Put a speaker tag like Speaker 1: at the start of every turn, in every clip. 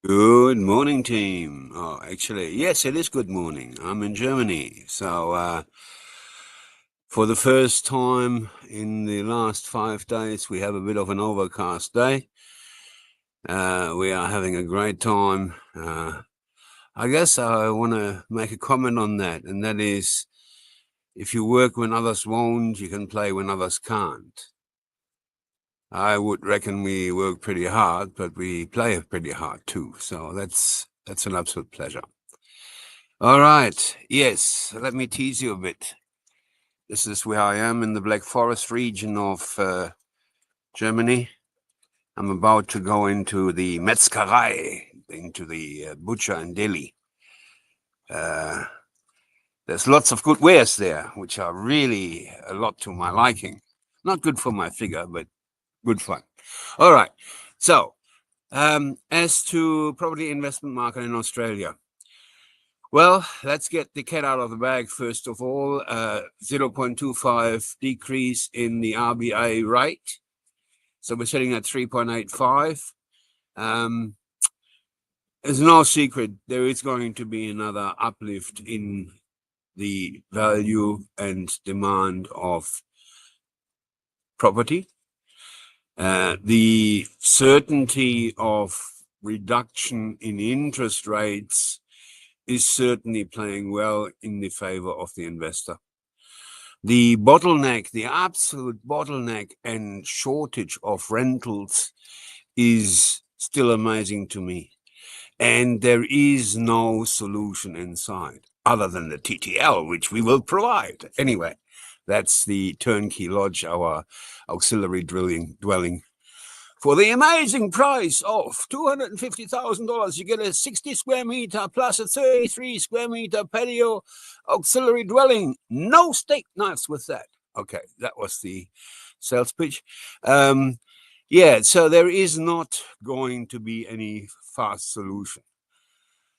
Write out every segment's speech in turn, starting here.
Speaker 1: Good morning, team. Oh, actually, yes, it is good morning. I'm in Germany. So, for the first time in the last 5 days, we have a bit of an overcast day. We are having a great time. I guess I want to make a comment on that, and that is, if you work when others won't, you can play when others can't. I would reckon we work pretty hard, but we play pretty hard too. So that's an absolute pleasure. All right. Yes, let me tease you a bit. This is where I am in the Black Forest region of Germany. I'm about to go into the Metzgerei, into the butcher in Delhi. There's lots of good wares there, which are really a lot to my liking. Not good for my figure, but good fun. All right. So, as to property investment market in Australia. Well, let's get the cat out of the bag first of all. 0.25 decrease in the RBA rate. So we're sitting at 3.85. It's no secret there is going to be another uplift in the value and demand of property. The certainty of reduction in interest rates is certainly playing well in the favor of the investor. The bottleneck, the absolute bottleneck and shortage of rentals is still amazing to me. And there is no solution inside other than the TTL, which we will provide. Anyway, that's the turnkey lodge, our auxiliary dwelling. For the amazing price of $250,000, you get a 60 square meter plus a 33 square meter patio auxiliary dwelling. No steak knives with that. Okay, that was the sales pitch. Yeah, so there is not going to be any fast solution.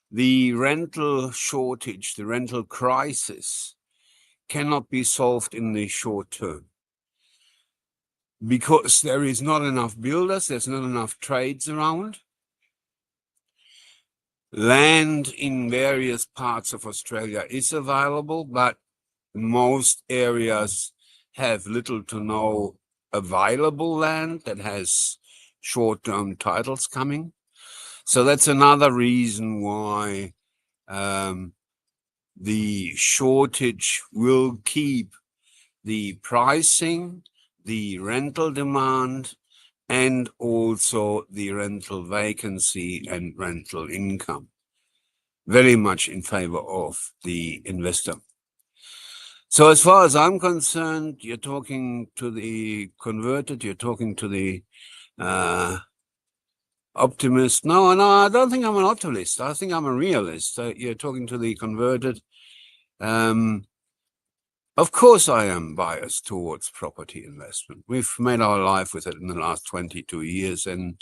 Speaker 1: The rental shortage, the rental crisis cannot be solved in the short term, because there is not enough builders, there's not enough trades around. Land in various parts of Australia is available, but most areas have little to no available land that has short-term titles coming. So that's another reason why the shortage will keep the pricing, the rental demand, and also the rental vacancy and rental income very much in favor of the investor. So as far as I'm concerned, you're talking to the converted, you're talking to the optimist. No, I don't think I'm an optimist. I think I'm a realist. You're talking to the converted. Of course, I am biased towards property investment. We've made our life with it in the last 22 years and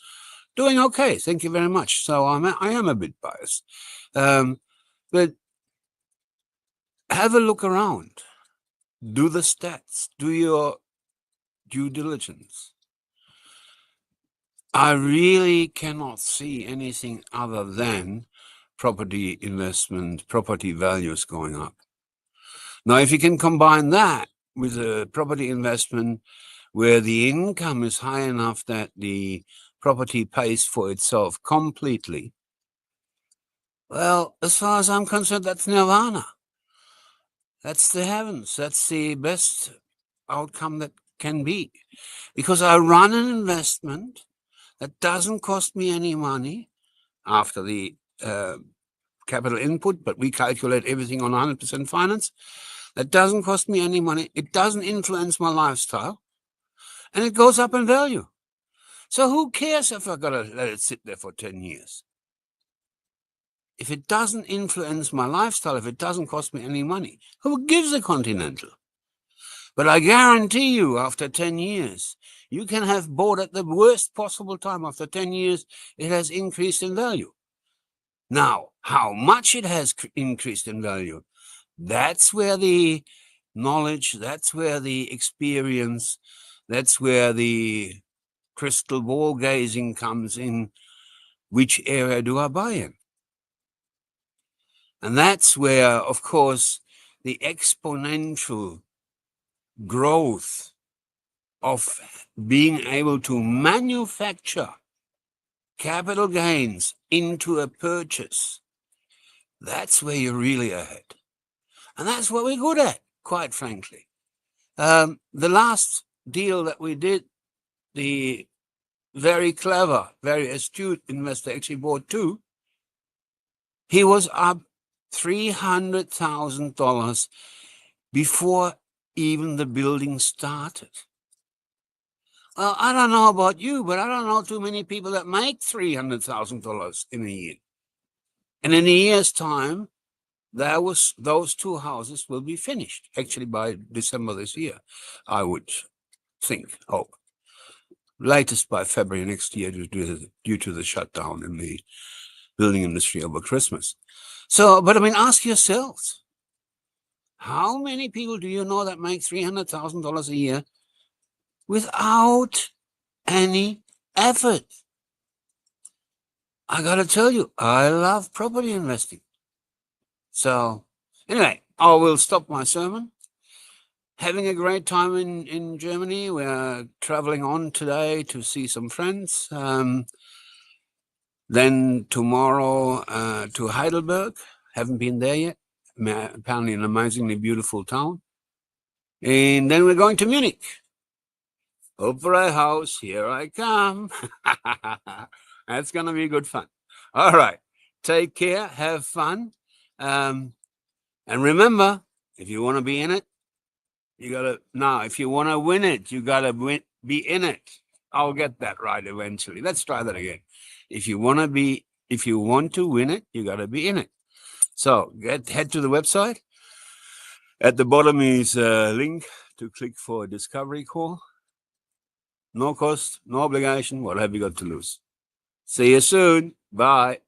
Speaker 1: doing okay. Thank you very much. So I am a bit biased. But have a look around. Do the stats. Do your due diligence. I really cannot see anything other than property investment, property values going up. Now, if you can combine that with a property investment where the income is high enough that the property pays for itself completely, well, as far as I'm concerned, that's nirvana. That's the heavens. That's the best outcome that can be. Because I run an investment that doesn't cost me any money after the capital input, but we calculate everything on 100% finance. That doesn't cost me any money. It doesn't influence my lifestyle. And it goes up in value. So who cares if I've got to let it sit there for 10 years? If it doesn't influence my lifestyle, if it doesn't cost me any money, who gives a Continental? But I guarantee you, after 10 years, you can have bought at the worst possible time. After 10 years, it has increased in value. Now, how much it has increased in value, that's where the knowledge, that's where the experience, that's where the crystal ball gazing comes in. which area do I buy in? And that's where, of course, the exponential growth of being able to manufacture capital gains into a purchase, that's where you're really ahead. And that's what we're good at, quite frankly. The last deal that we did, the very clever, very astute investor actually bought two. He was up $300,000 before even the building started. Well, I don't know about you, but I don't know too many people that make $300,000 in a year. And in a year's time, those two houses will be finished, actually by December this year, I would think, hope. Latest by February next year due to the shutdown in the building industry over Christmas. So, but I mean, ask yourselves, how many people do you know that make $300,000 a year without any effort? I got to tell you, I love property investing. So anyway, I will stop my sermon. Having a great time in Germany. We're traveling on today to see some friends. Then tomorrow to Heidelberg. Haven't been there yet. Apparently an amazingly beautiful town. And then we're going to Munich. Opera House, here I come. That's going to be good fun. All right. Take care. Have fun. And remember, if you want to be in it, you got to, now, if you want to win it, you got to be in it. I'll get that right eventually. Let's try that again. If you want to win it, you got to be in it. So head to the website. At the bottom is a link to click for a discovery call. No cost, no obligation. What have you got to lose? See you soon. Bye.